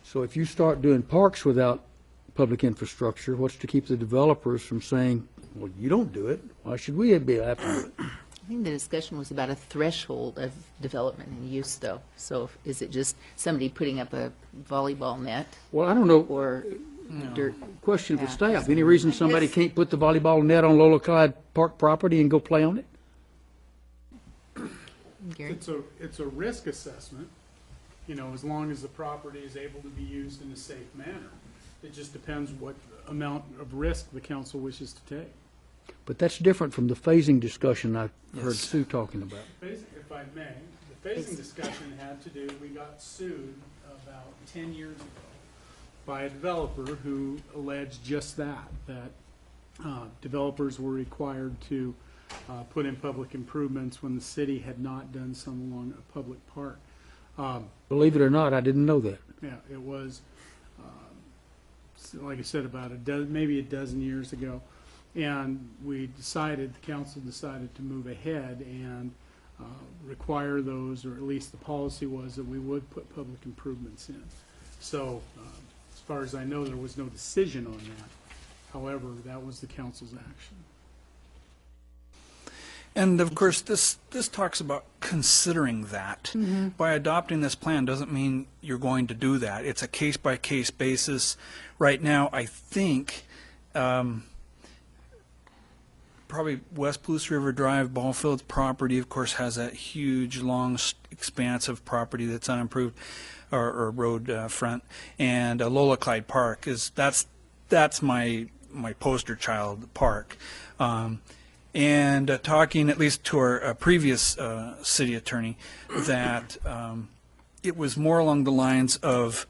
So if you start doing parks without public infrastructure, what's to keep the developers from saying, well, you don't do it, why should we be able to do it? I think the discussion was about a threshold of development and use, though. So is it just somebody putting up a volleyball net Well, I don't know, or dirt? question for Yeah. staff, any reason somebody can't put the volleyball net on Lola Clyde Park property and go play on it? Gary? It's a risk assessment, you know, as long as the property is able to be used in a safe manner. It just depends what amount of risk the council wishes to take. But that's different from the phasing discussion I heard Yes. Sue talking about. If I may, the phasing discussion had to do, we got sued about 10 years ago by a developer who alleged just that developers were required to put in public improvements when the city had not done some along a public park. Believe it or not, I didn't know that. Yeah, it was, like I said, about maybe a dozen years ago. And we decided, the council decided to move ahead and require those, or at least the policy was that we would put public improvements in. So as far as I know, there was no decision on that. However, that was the council's action. And of course, this talks about considering that. By adopting this plan doesn't mean you're going to do that. It's a case-by-case basis. Right now, I think probably West Palouse River Drive, Ballfield's property, of course, has that huge, long expanse of property that's unimproved, or road front. And Lola Clyde Park that's my poster child park. And talking at least to our previous city attorney, that it was more along the lines of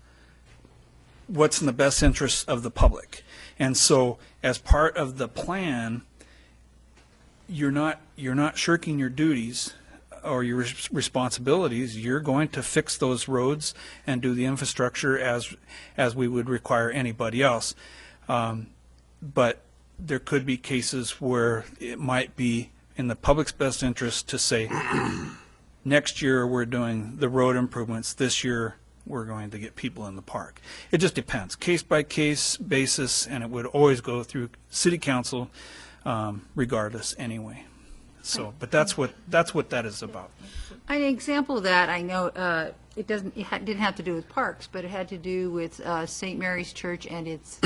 what's in the best interest of the public. And so as part of the plan, you're not shirking your duties or your responsibilities. You're going to fix those roads and do the infrastructure as we would require anybody else. But there could be cases where it might be in the public's best interest to say, next year we're doing the road improvements, this year we're going to get people in the park. It just depends, case by case basis, and it would always go through city council regardless anyway. So, but that's what that is about. An example of that, I know it didn't have to do with parks, but it had to do with St. Mary's Church and its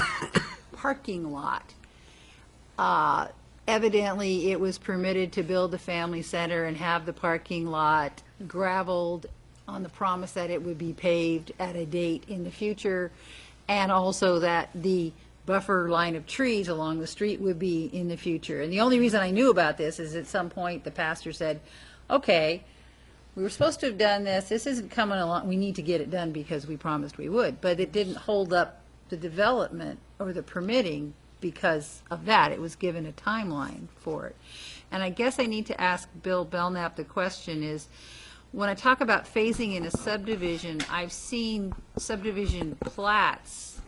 parking lot. Evidently, it was permitted to build a family center and have the parking lot gravelled on the promise that it would be paved at a date in the future, and also that the buffer line of trees along the street would be in the future. And the only reason I knew about this is at some point the pastor said, okay, we were supposed to have done this, this isn't coming along, we need to get it done because we promised we would. But it didn't hold up the development or the permitting because of that. It was given a timeline for it. And I guess I need to ask Bill Belknap the question is, when I talk about phasing in a subdivision, I've seen subdivision plats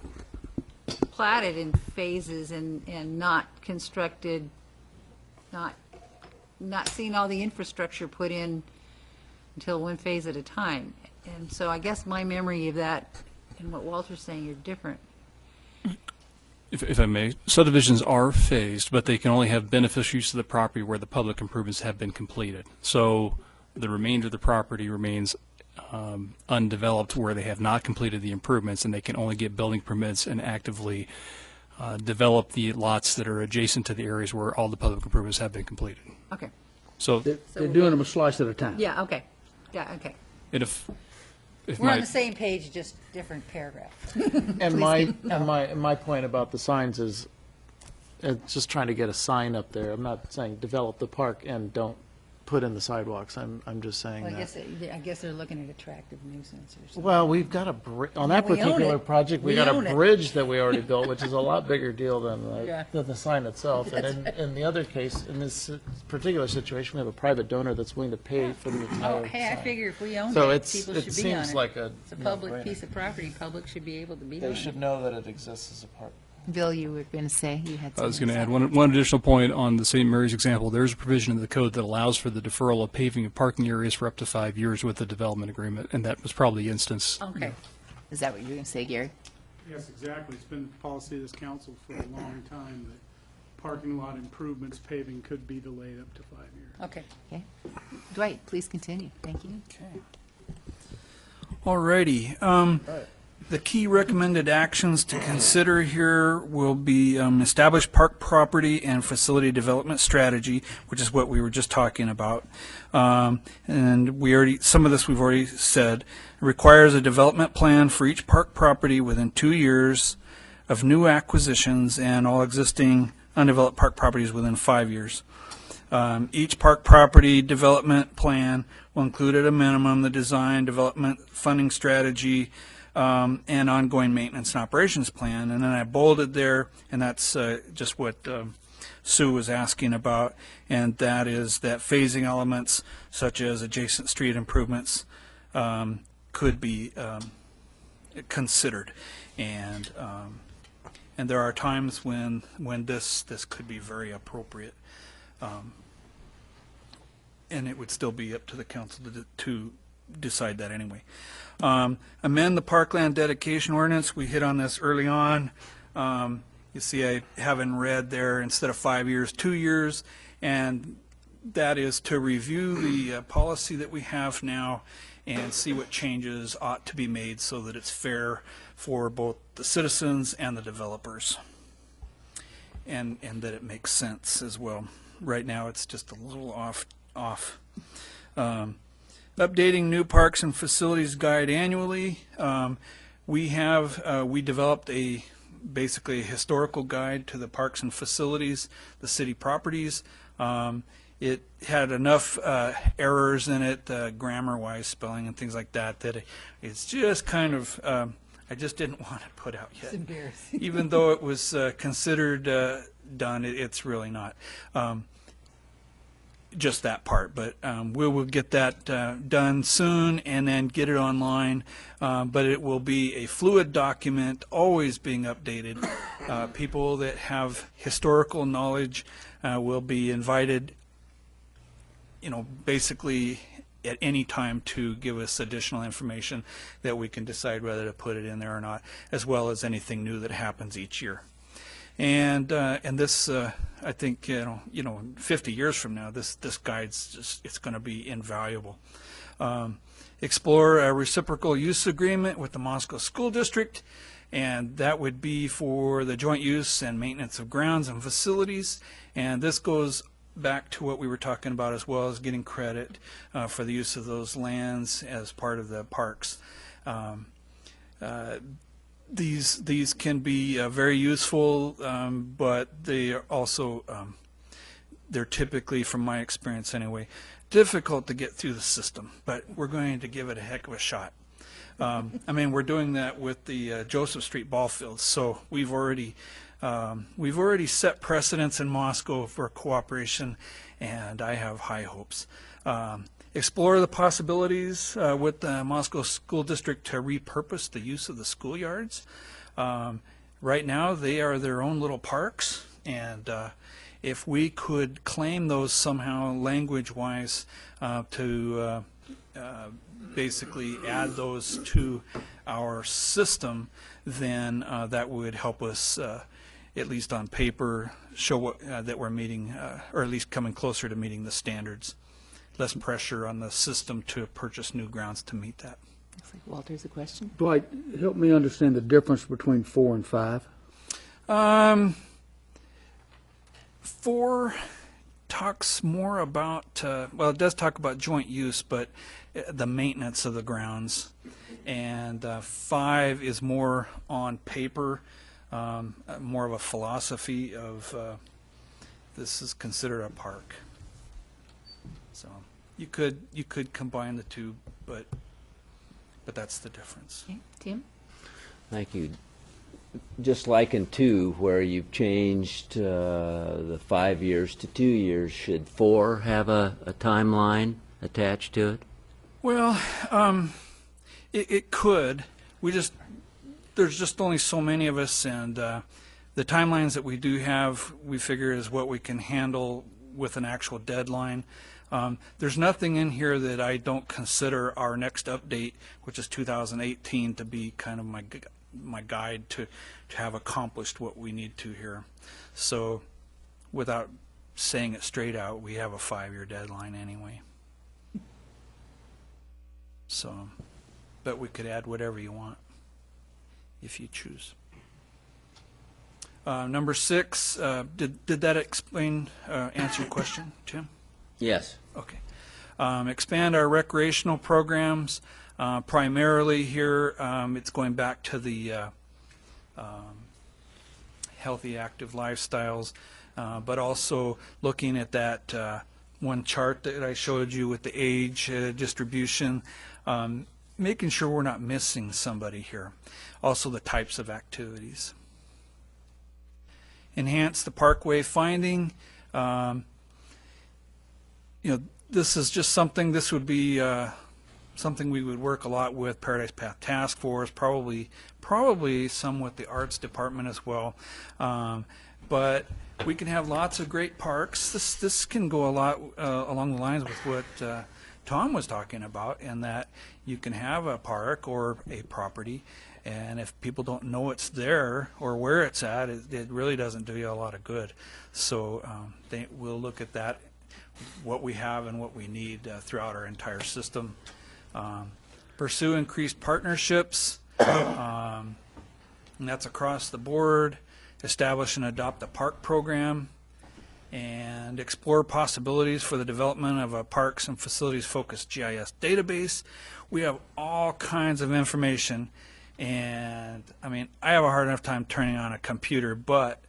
platted in phases and not constructed, not seeing all the infrastructure put in until one phase at a time. And so I guess my memory of that and what Walter's saying are different. If I may, subdivisions are phased, but they can only have beneficial use of the property where the public improvements have been completed. So the remainder of the property remains undeveloped where they have not completed the improvements, and they can only get building permits and actively develop the lots that are adjacent to the areas where all the public improvements have been completed. Okay. So They're doing them a slice at a time. Yeah, okay. Yeah, okay. and if We're on my, the same page, just different paragraph. And my point about the signs is just trying to get a sign up there. I'm not saying develop the park and don't put in the sidewalks. I'm just saying Well, that. I guess they're looking at attractive nuisance or something. Well, we've got on that We own particular it. project, we We got own a it. bridge that we already built, which is a lot bigger deal than Yeah. the sign itself. And in the other case, in this particular situation, we have a private donor that's willing to pay for the Oh, entire hey, I sign. figure if we own So it, it's, people it should be on seems it. like a It's a public no-brainer. piece of property, public should be able to be on They it. should know that it exists as a park. Bill, you were going to say, you had I was something going to to add one additional point on the St. Mary's example. There's a provision in the code that allows for the deferral of paving of parking areas for up to 5 years with the development agreement, and that was probably the instance. Okay. Is that what you're going to say, Gary? Yes, exactly. It's been the policy of this council for a long time that parking lot improvements, paving could be delayed up to 5 years. Okay. Okay. Dwight, please continue. Thank you. Alrighty. The key recommended actions to consider here will be establish park property and facility development strategy, which is what we were just talking about. And some of this we've already said. It requires a development plan for each park property within 2 years of new acquisitions and all existing undeveloped park properties within 5 years. Each park property development plan will include at a minimum the design, development, funding strategy, and ongoing maintenance and operations plan. And then I bolded there, and that's just what Sue was asking about, and that is that phasing elements such as adjacent street improvements could be considered. And there are times when this could be very appropriate. And it would still be up to the council to decide that anyway. Amend the parkland dedication ordinance. We hit on this early on. You see I have in red there, instead of 5 years, 2 years, and that is to review the policy that we have now and see what changes ought to be made so that it's fair for both the citizens and the developers, and that it makes sense as well. Right now it's just a little off. Updating new parks and facilities guide annually. We developed basically a historical guide to the parks and facilities, the city properties. It had enough errors in it, grammar-wise, spelling and things like that, that it's just kind of, I just didn't want to put out yet. It's embarrassing. Even though it was considered done, it's really not. Just that part, but we will get that done soon and then get it online. But it will be a fluid document, always being updated. People that have historical knowledge will be invited, basically at any time to give us additional information that we can decide whether to put it in there or not, as well as anything new that happens each year. And this, I think, 50 years from now, this guide's it's going to be invaluable. Explore a reciprocal use agreement with the Moscow School District, and that would be for the joint use and maintenance of grounds and facilities. And this goes back to what we were talking about, as well as getting credit for the use of those lands as part of the parks. These can be very useful, but they are also they're typically, from my experience anyway, difficult to get through the system. But we're going to give it a heck of a shot. We're doing that with the Joseph Street ball fields, so we've already set precedents in Moscow for cooperation, and I have high hopes. Explore the possibilities with the Moscow School District to repurpose the use of the schoolyards. Right now, they are their own little parks, and if we could claim those somehow language-wise to basically add those to our system, then that would help us, at least on paper, show that we're meeting, or at least coming closer to meeting the standards. Less pressure on the system to purchase new grounds to meet that. Looks like Walter's a question. Dwight, help me understand the difference between 4 and 5. 4 talks more about, it does talk about joint use, but the maintenance of the grounds. And 5 is more on paper, more of a philosophy of this is considered a park. So you could combine the two, but that's the difference. Okay. Tim? Thank you. Just like in 2, where you've changed the 5 years to 2 years, should 4 have a timeline attached to it? Well, it could. There's just only so many of us, and the timelines that we do have, we figure is what we can handle with an actual deadline. There's nothing in here that I don't consider our next update, which is 2018, to be kind of my guide to have accomplished what we need to here. So without saying it straight out, we have a 5-year deadline anyway. So, but we could add whatever you want if you choose. Number 6, did that answer your question, Tim? Yes. Okay. Expand our recreational programs. Primarily here, it's going back to the healthy, active lifestyles, but also looking at that one chart that I showed you with the age distribution, making sure we're not missing somebody here. Also the types of activities. Enhance the parkway finding. This is just something, this would be something we would work a lot with Paradise Path Task Force, probably some with the Arts Department as well. But we can have lots of great parks. This can go a lot along the lines with what Tom was talking about, in that you can have a park or a property, and if people don't know it's there or where it's at, it really doesn't do you a lot of good. So we'll look at that, what we have and what we need throughout our entire system. Pursue increased partnerships, and that's across the board. Establish and adopt a park program, and explore possibilities for the development of a parks and facilities focused GIS database. We have all kinds of information, and I mean, I have a hard enough time turning on a computer, but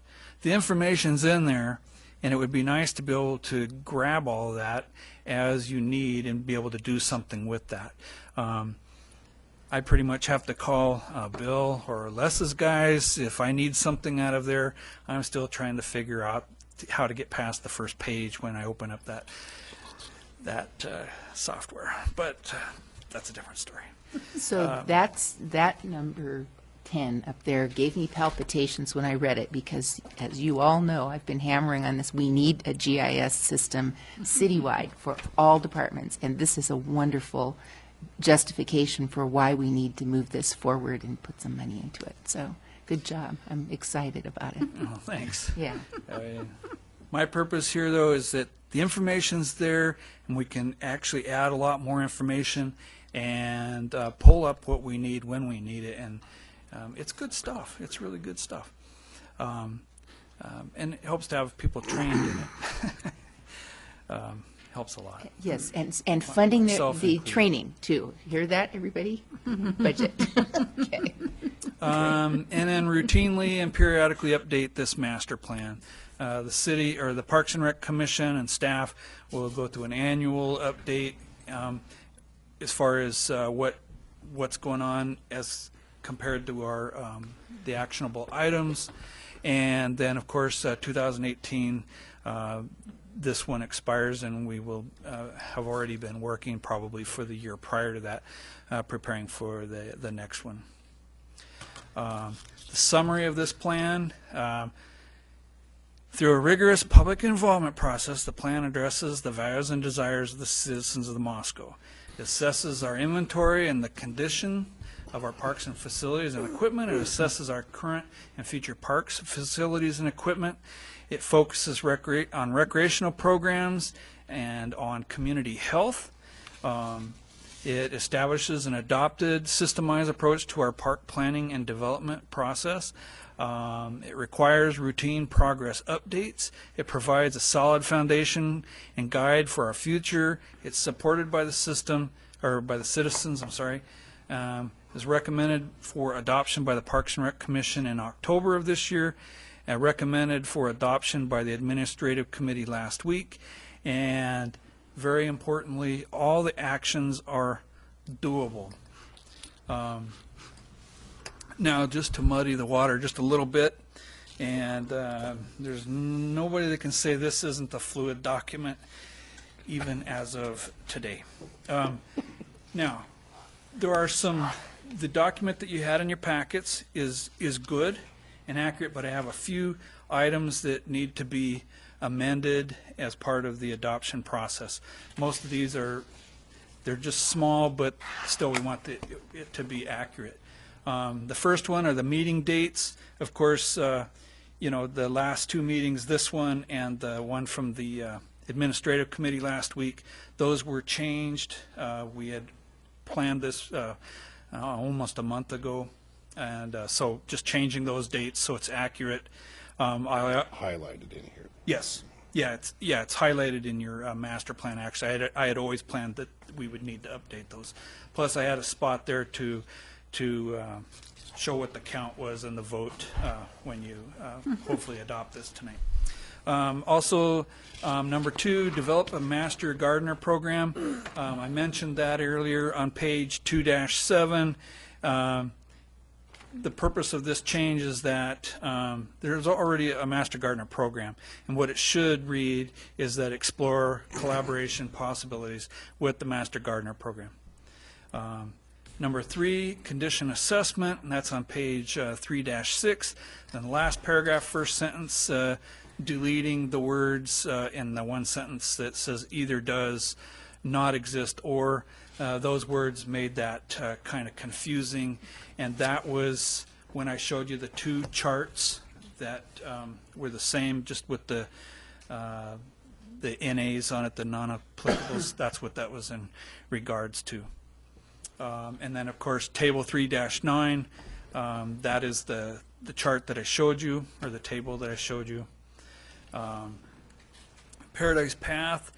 the information's in there, and it would be nice to be able to grab all of that as you need and be able to do something with that. I pretty much have to call Bill or Les's guys if I need something out of there. I'm still trying to figure out how to get past the first page when I open up that software, but that's a different story. So that number 10 up there gave me palpitations when I read it, because as you all know, I've been hammering on this. We need a GIS system citywide for all departments, and this is a wonderful justification for why we need to move this forward and put some money into it. So good job. I'm excited about it. Oh, thanks. Yeah. My purpose here, though, is that the information's there, and we can actually add a lot more information and pull up what we need when we need it. And it's good stuff. It's really good stuff. And it helps to have people trained in it. Helps a lot. Yes, and funding the Self-included. training, too. Hear that, everybody? Budget. Okay. And then routinely and periodically update this master plan. The city or the Parks and Rec Commission and staff will go through an annual update as far as what's going on as compared to our the actionable items. And then, of course, 2018, this one expires, and we will have already been working probably for the year prior to that, preparing for the next one. The summary of this plan. Through a rigorous public involvement process, the plan addresses the values and desires of the citizens of the Moscow. It assesses our inventory and the condition of our parks and facilities and equipment. It assesses our current and future parks, facilities, and equipment. It focuses on recreational programs and on community health. It establishes an adopted, systemized approach to our park planning and development process. It requires routine progress updates. It provides a solid foundation and guide for our future. It's supported by the system, or by the citizens, I'm sorry. Is recommended for adoption by the Parks and Rec Commission in October of this year. Recommended for adoption by the Administrative Committee last week. And very importantly, all the actions are doable. Now, just to muddy the water just a little bit, and there's nobody that can say this isn't a fluid document, even as of today. Now, there are the document that you had in your packets is good and accurate, but I have a few items that need to be amended as part of the adoption process. Most of these they're just small, but still we want it to be accurate. The first one are the meeting dates. Of course, you know, the last two meetings, this one and the one from the administrative committee last week, those were changed. We had planned this almost a month ago, and so just changing those dates so it's accurate. Highlighted in here. Yes, it's highlighted in your master plan. Actually, I had always planned that we would need to update those. Plus, I had a spot there to show what the count was and the vote when you hopefully adopt this tonight. Also, number 2, develop a master gardener program. I mentioned that earlier on page 2-7. The purpose of this change is that there's already a master gardener program, and what it should read is that explore collaboration possibilities with the master gardener program. Number 3, condition assessment, and that's on page 3-6. Then the last paragraph, first sentence, deleting the words in the one sentence that says either does not exist or. Those words made that kind of confusing, and that was when I showed you the 2 charts that were the same, just with the NAs on it, the non-applicables. That's what that was in regards to. And then, of course, table 3-9, that is the chart that I showed you, or the table that I showed you. Paradise Path,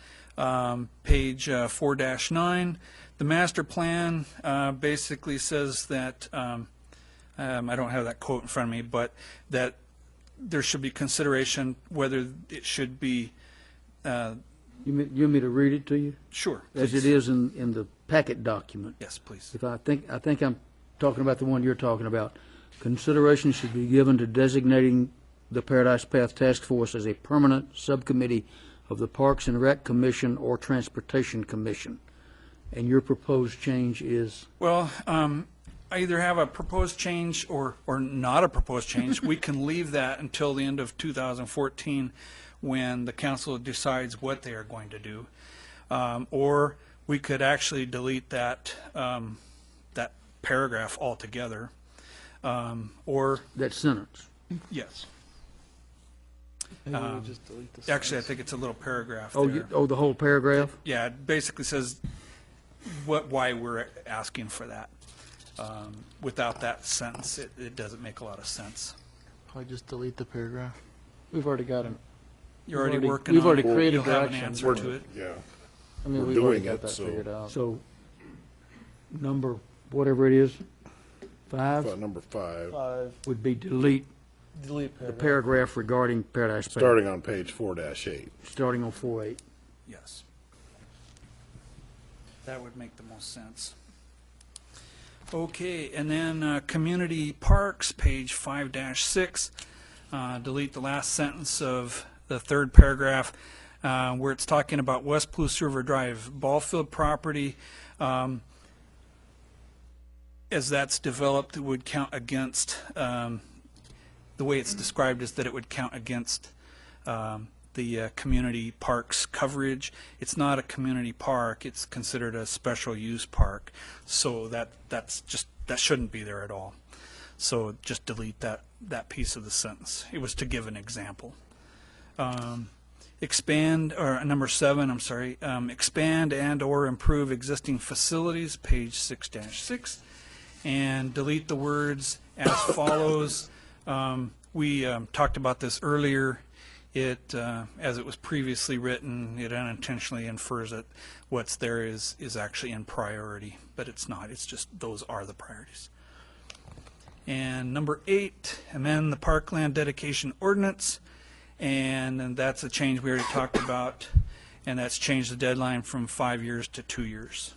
page 4-9. The master plan basically says that, I don't have that quote in front of me, but that there should be consideration whether it should be. You want me to read it to you? Sure. As please. it is in the packet document. Yes, please. If I think I'm talking about the one you're talking about. Consideration should be given to designating the Paradise Path Task Force as a permanent subcommittee of the Parks and Rec Commission or Transportation Commission. And your proposed change is? Well, I either have a proposed change or not a proposed change. We can leave that until the end of 2014 when the council decides what they are going to do. Or we could actually delete that that paragraph altogether. Or That sentence. yes. Maybe we just delete the Actually, I sentence. think it's a little paragraph Oh, there. the whole paragraph? Yeah, it basically says why we're asking for that. Without that sentence, it doesn't make a lot of sense. Probably just delete the paragraph. We've already got him. You're already already- working we've on already it. created You'll have an directions. answer to it. Yeah. I mean, We're we've already doing got it, that so- figured out. So, number, whatever it is, 5 Number 5, would be delete Delete the paragraph regarding Paradise Path, starting on page 4-8. starting on 4.8. Yes. That would make the most sense. Okay, and then community parks, page 5-6. Delete the last sentence of the third paragraph where it's talking about West Palouse River Drive ball field property. As that's developed, it would count against, the way it's described is that it would count against the community parks coverage. It's not a community park, it's considered a special use park. So that shouldn't be there at all. So just delete that piece of the sentence. It was to give an example. Expand, or number 7, I'm sorry, expand and or improve existing facilities, page 6-6, and delete the words as follows. We talked about this earlier. As it was previously written, it unintentionally infers that what's there is actually in priority, but it's not. It's just those are the priorities. And number 8, amend the parkland dedication ordinance, and that's a change we already talked about, and that's changed the deadline from 5 years to 2 years.